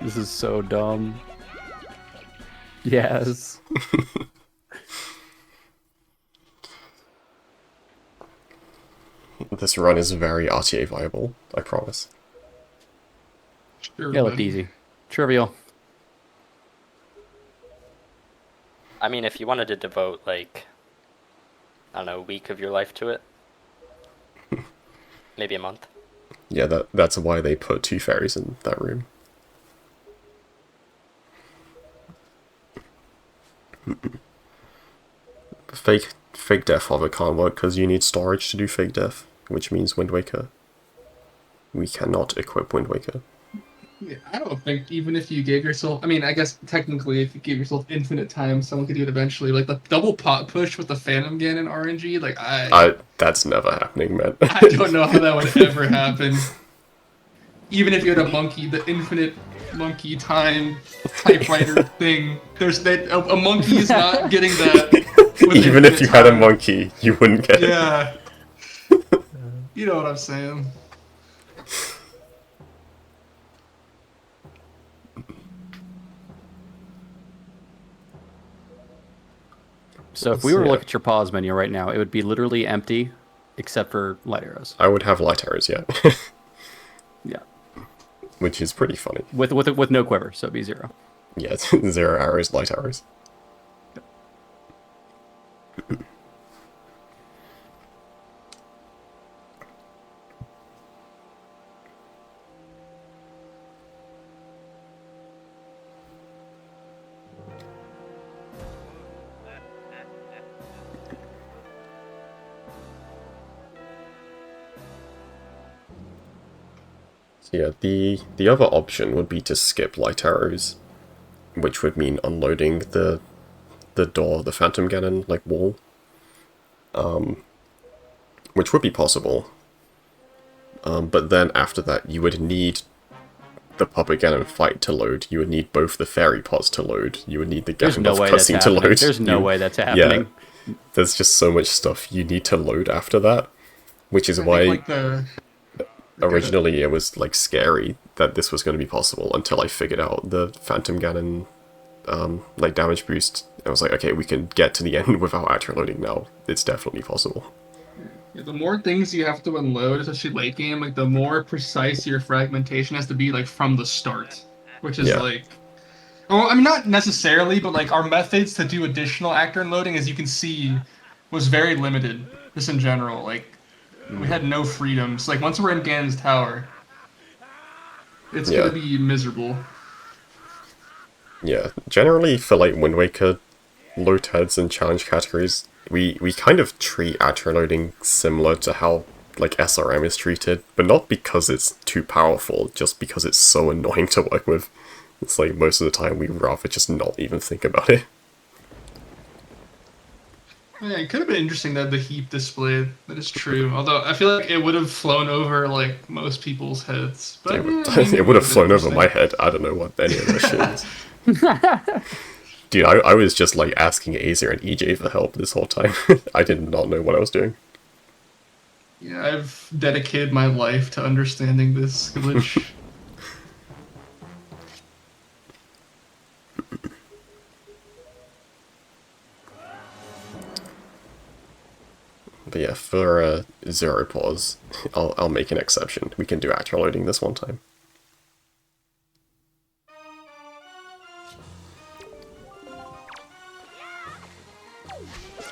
This is so dumb. Yes. This run is very RTA viable, I promise. Sure, Yeah, looked buddy. easy. Trivial. I mean, if you wanted to devote, like, I don't know, a week of your life to it, maybe a month. Yeah, that's why they put 2 fairies in that room. fake death hover can't work because you need storage to do fake death, which means Wind Waker. We cannot equip Wind Waker. Yeah, I don't think even if you gave yourself, I mean, I guess technically if you gave yourself infinite time, someone could do it eventually. Like the double pot push with the Phantom Ganon RNG, like That's never happening, man. I don't know how that would ever happen. Even if you had a monkey, the infinite monkey time typewriter thing, a monkey is not getting that. with Even if infinite you had a time. monkey, you wouldn't get it. Yeah. You know what I'm saying. So if we were to Yeah. look at your pause menu right now, it would be literally empty, except for light arrows. I would have light arrows, yeah. Yeah, Which is pretty funny. with no quiver, so it'd be 0. Yeah, 0 arrows, light arrows. So yeah, the other option would be to skip light arrows, which would mean unloading the door, the Phantom Ganon like wall, which would be possible. But then after that, you would need the Puppet Ganon fight to load. You would need both the Fairy Pods to load. You would need the There's no Ganondorf way that's cutscene to happening. load. There's no way that's happening. Yeah, there's just so much stuff you need to load after that, which is I why think, like originally it was like scary that this was going to be possible until I figured out the Phantom Ganon like damage boost. I was like, okay, we can get to the end without actual loading now. It's definitely possible. the more things you have to unload, especially late game, like the more precise your fragmentation has to be, like from the start, which is Yeah. like, well, I mean, not necessarily, but like our methods to do additional actor unloading, as you can see, was very limited. Just in general, like we had no freedoms. Like once we're in Ganon's tower, it's Yeah. gonna be miserable. Yeah, generally for like Wind Waker, low TEDs and challenge categories, we kind of treat actual loading similar to how like SRM is treated, but not because it's too powerful, just because it's so annoying to work with. It's like most of the time we rather just not even think about it. Yeah, it could have been interesting that the heap displayed. That is true. Although I feel like it would have flown over like most people's heads. But It would, yeah, I mean, it would have been flown over interesting. my head. I don't know what any of that shit is. Dude, I was just like asking Azer and EJ for help this whole time. I did not know what I was doing. Yeah, I've dedicated my life to understanding this glitch. But yeah, for zero pause, I'll make an exception. We can do actual loading this one time.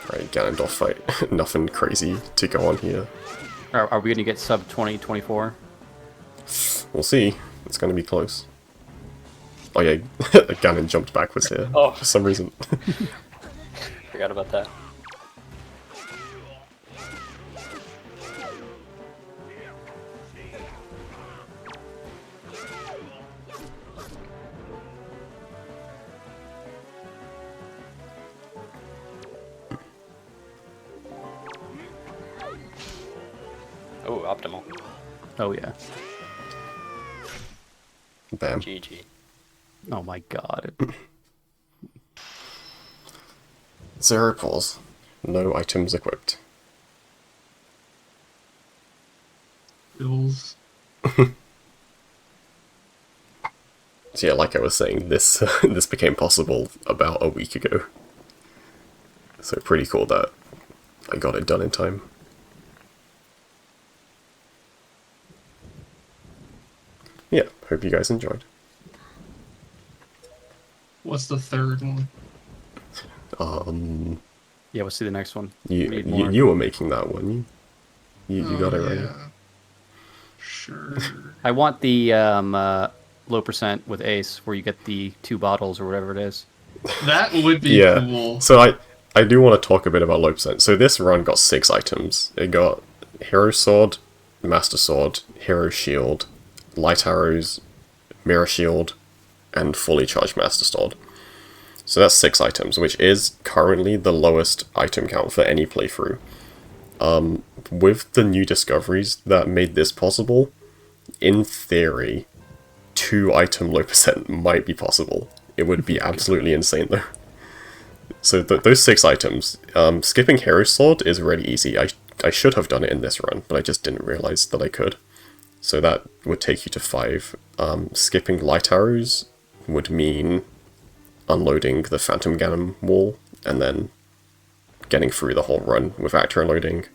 Alright, Ganondorf fight. Nothing crazy to go on here. Are we going to get sub 2024? We'll see. It's going to be close. Oh yeah, Ganon jumped backwards here Oh. for some reason. Forgot about that. Oh, optimal. Oh, yeah. Bam. GG. Oh, my God. Zero pause. No items equipped. Bills. So yeah, like I was saying, this this became possible about a week ago. So pretty cool that I got it done in time. Yeah, hope you guys enjoyed. What's the third one? Yeah, we'll see the next one. You We need you, more. you were making that one. You got it right. Yeah. Sure. I want the low percent with Ace, where you get the 2 bottles or whatever it is. That would be Yeah. cool. So I do want to talk a bit about low percent. So this run got 6 items. It got Hero Sword, Master Sword, Hero Shield, Light Arrows, Mirror Shield, and Fully Charged Master Sword. So that's 6 items, which is currently the lowest item count for any playthrough. With the new discoveries that made this possible, in theory, 2 item low percent might be possible. It would be absolutely insane though. So those 6 items, skipping Hero Sword is really easy. I should have done it in this run, but I just didn't realize that I could. So that would take you to 5. Skipping Light Arrows would mean unloading the Phantom Ganem wall, and then getting through the whole run with actor unloading,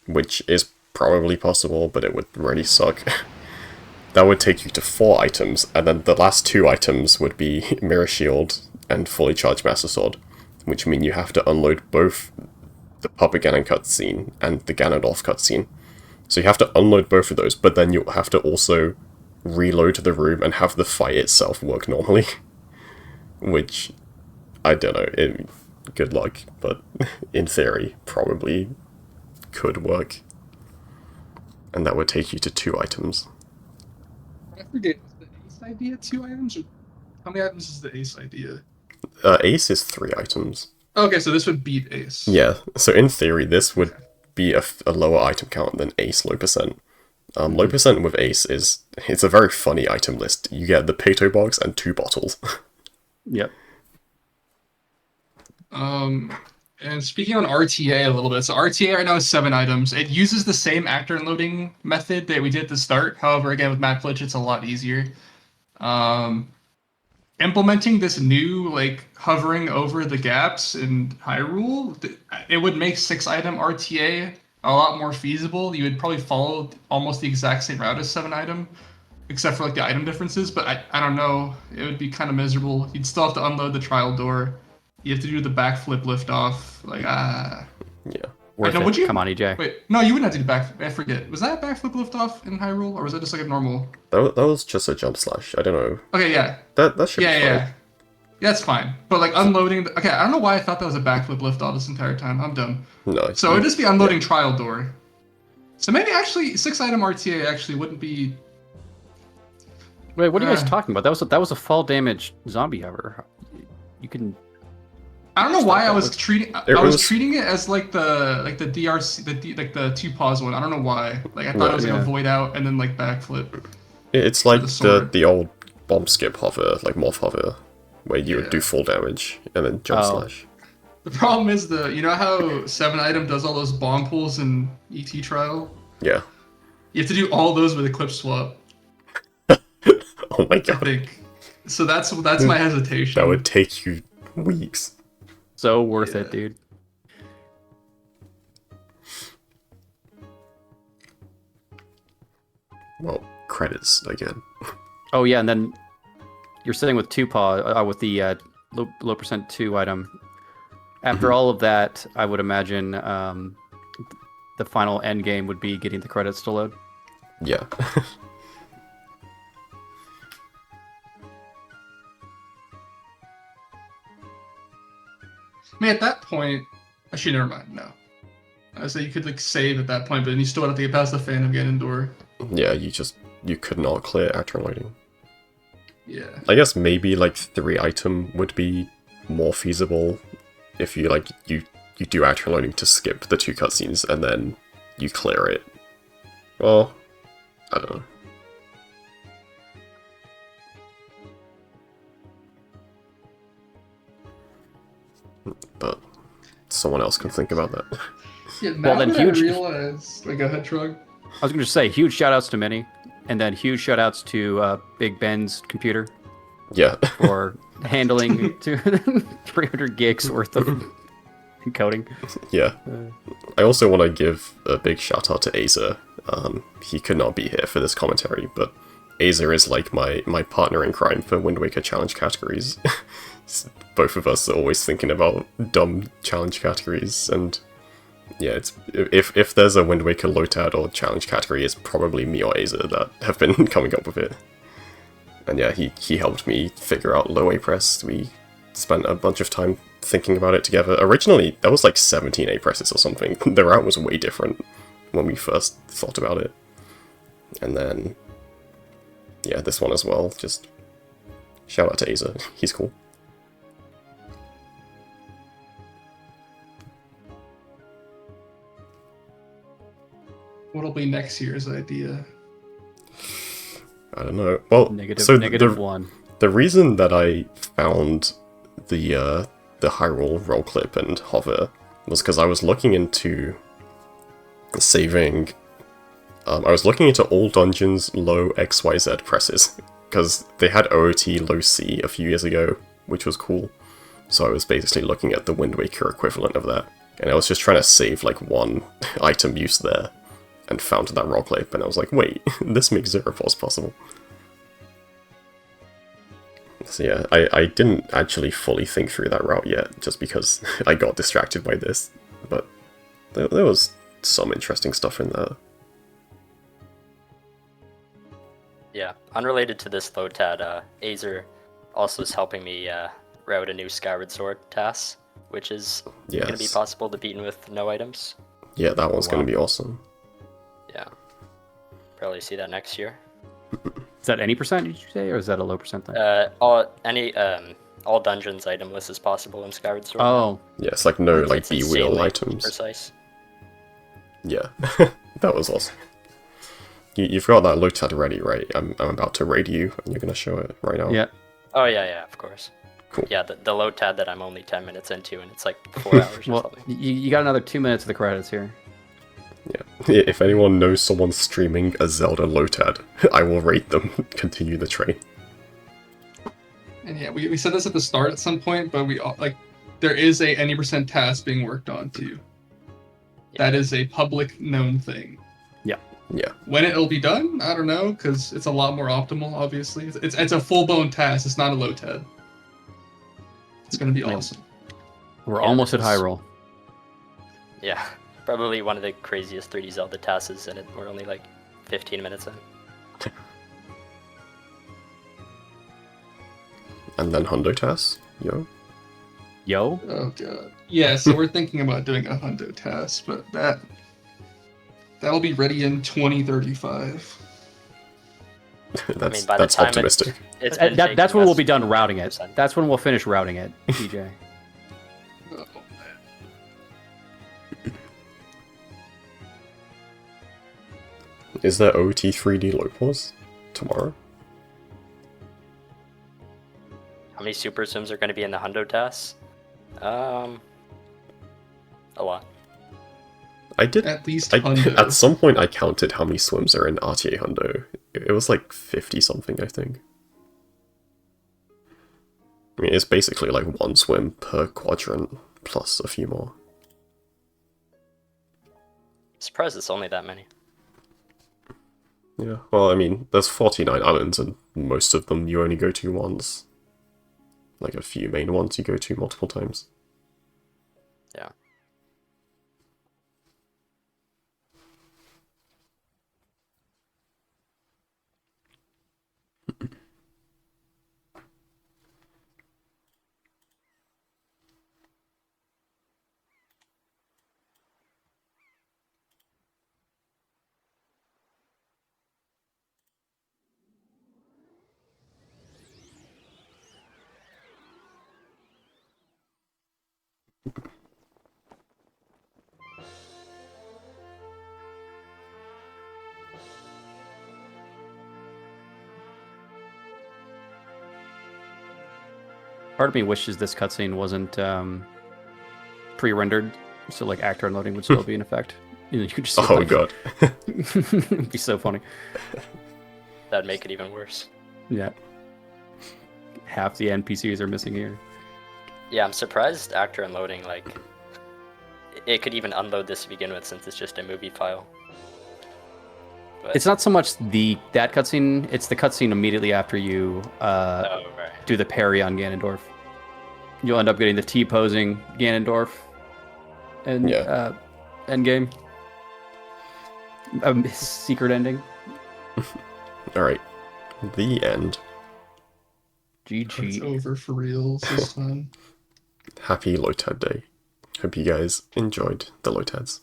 which is probably possible, but it would really suck. That would take you to 4 items, and then the last 2 items would be Mirror Shield and Fully Charged Master Sword, which mean you have to unload both the Puppet Ganon cutscene and the Ganondorf cutscene. So you have to unload both of those, but then you'll have to also reload the room and have the fight itself work normally. Which, I don't know, good luck, but in theory, probably could work. And that would take you to 2 items. I forget, was the Ace idea 2 items? Or how many items is the Ace idea? Ace is 3 items. Okay, so this would beat Ace. Yeah, so in theory, this would be a lower item count than Ace low percent. Low percent with Ace it's a very funny item list. You get the Pato box and 2 bottles. Yep. And speaking on RTA a little bit, so RTA right now is 7 items. It uses the same actor unloading method that we did at the start. However, again, with Map Glitch, it's a lot easier. Implementing this new, like, hovering over the gaps in Hyrule, it would make 6 item RTA a lot more feasible. You would probably follow almost the exact same route as 7 item, except for, like, the item differences, but I don't know. It would be kind of miserable. You'd still have to unload the trial door. You have to do the backflip lift off. Like, Yeah. Worth no, it. would you? Come on, EJ. Wait, no, you wouldn't have to do back. I forget. Was that backflip lift off in Hyrule, or was that just like a normal? That was just a jump slash. I don't know. Okay, yeah. That should be fine. Yeah, that's fine. But like unloading. Okay, I don't know why I thought that was a backflip lift off this entire time. I'm dumb. No. So it would just be unloading trial door. So maybe actually 6 item RTA actually wouldn't be. Wait, what are you guys talking about? That was a fall damage zombie hover. You can. I don't know why I was It treating. I was treating it as like the DRC like the 2 pause one. I don't know why. Like I thought it was like a void out and then like backflip. It's like the old bomb skip hover, like morph hover, where you would do full damage and then jump slash. The problem is you know how 7 item does all those bomb pulls in ET trial? Yeah. You have to do all those with Eclipse swap. Oh my I god. think. So that's my hesitation. That would take you weeks. So worth it, dude. Well, credits again. Oh yeah, and then you're sitting with 2 paw with the low percent 2 item. After all of that, I would imagine the final end game would be getting the credits to load. Yeah. I mean, at that point, actually, never mind. No, I say you could like save at that point, but then you still have to get past the Phantom Ganondorf. Yeah, you could not clear actor loading. Yeah. I guess maybe like 3 item would be more feasible if you like you do actor loading to skip the 2 cutscenes and then you clear it. Well, I don't know. But someone else can think about that. Yeah, now Well, then that huge- I realize. Wait, go ahead, Trug. I was going to say huge shout outs to Minnie, and then huge shout outs to Big Ben's computer Yeah. for handling to 300 gigs worth of encoding. Yeah. I also want to give a big shout out to Azer. He could not be here for this commentary, but Azer is like my partner in crime for Wind Waker challenge categories. Both of us are always thinking about dumb challenge categories, and yeah, it's if there's a Wind Waker Lotad or challenge category, it's probably me or Azer that have been coming up with it. And yeah, he helped me figure out low A press. We spent a bunch of time thinking about it together, originally that was like 17 A presses or something. The route was way different when we first thought about it. And then, yeah, this one as well. Just shout out to Aza. He's cool. What'll be next year's idea? I don't know. Well, Negative one. The reason that I found the Hyrule roll clip and hover was because I was looking into saving. I was looking into all dungeons low XYZ presses because they had OOT low C a few years ago, which was cool. So I was basically looking at the Wind Waker equivalent of that, and I was just trying to save like one item use there, and found that roll clip, and I was like, wait, this makes 0 pause possible. So yeah, I didn't actually fully think through that route yet, just because I got distracted by this, but there was some interesting stuff in there. Yeah, unrelated to this Lotad, Azer also is helping me route a new Skyward Sword task, which is going to be possible to beat with no items. Yeah, that one's going to be awesome. Yeah, probably see that next year. Is that any percent, did you say, or is that a low percent thing? All dungeons itemless is possible in Skyward Sword. Oh, yeah, it's like no It's B-wheel insanely items. Precise. Yeah, that was awesome. You've got that Lotad ready, right? I'm about to raid you, and you're going to show it right now. yeah. Oh yeah, of course. Cool. Yeah, the Lotad that I'm only 10 minutes into, and it's like 4 hours or Well, something. you got another 2 minutes of the credits here. Yeah. If anyone knows someone streaming a Zelda Lotad, I will rate them. Continue the train. And yeah, we said this at the start at some point, but there is a any percent task being worked on too. Yeah. That is a public known thing. Yeah. When it'll be done, I don't know, because it's a lot more optimal. Obviously, it's a full blown task. It's not a Lotad. It's gonna be Right. awesome. We're Yeah, almost at it's- Hyrule. Yeah, probably one of the craziest 3D Zelda tasks, and we're only like 15 minutes in. And then Hundo Task. Yo. Yo? Oh god. Yeah, so we're thinking about doing a hundo task, but that'll be ready in 2035. That's by the time optimistic. It's been That's taking when we'll us be done routing it. 100%. That's when we'll finish routing it, DJ. Oh, Is there OT 3D low pause tomorrow? How many super swims are going to be in the hundo tasks? A lot. I did. at least hundo. At some point, I counted how many swims are in RTA Hundo. It was like 50 something, I think. I mean, it's basically like one swim per quadrant plus a few more. Surprised it's only that many. Yeah, well, I mean, there's 49 islands, and most of them you only go to once. Like a few main ones you go to multiple times. Yeah. Part of me wishes this cutscene wasn't pre-rendered, so like actor unloading would still be in effect. You know, you could just see Oh like- god. It'd be so funny. That'd make it even worse. Yeah. Half the NPCs are missing here. Yeah, I'm surprised actor unloading, like, it could even unload this to begin with since it's just a movie file. But, It's not so much that cutscene, it's the cutscene immediately after you oh, right. do the parry on Ganondorf. You'll end up getting the T-posing Ganondorf and Yeah. endgame. Secret ending. Alright. The end. It's GG. over for reals this time. happy Lotad Day. Hope you guys enjoyed the Lotads.